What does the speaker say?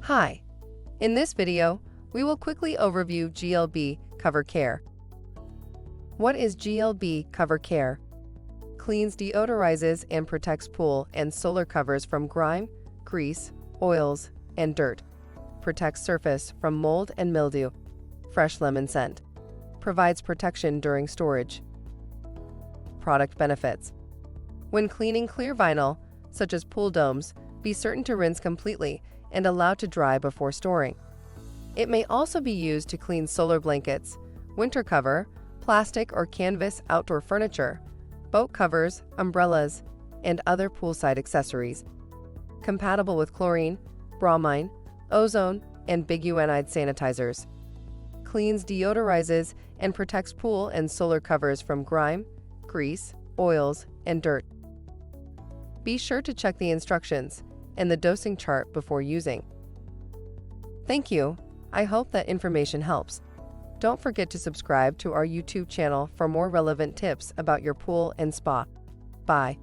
Hi! In this video, we will quickly overview GLB Cover Care. What is GLB Cover Care? Cleans, deodorizes, and protects pool and solar covers from grime, grease, oils, and dirt. Protects surface from mold and mildew. Fresh lemon scent. Provides protection during storage. Product benefits. When cleaning clear vinyl, such as pool domes, be certain to rinse completely and allow to dry before storing. It may also be used to clean solar blankets, winter cover, plastic or canvas outdoor furniture, boat covers, umbrellas, and other poolside accessories. Compatible with chlorine, bromine, ozone, and biguanide sanitizers. Cleans, deodorizes, and protects pool and solar covers from grime, grease, oils, and dirt. Be sure to check the instructions and the dosing chart before using. Thank you. I hope that information helps. Don't forget to subscribe to our YouTube channel for more relevant tips about your pool and spa. Bye.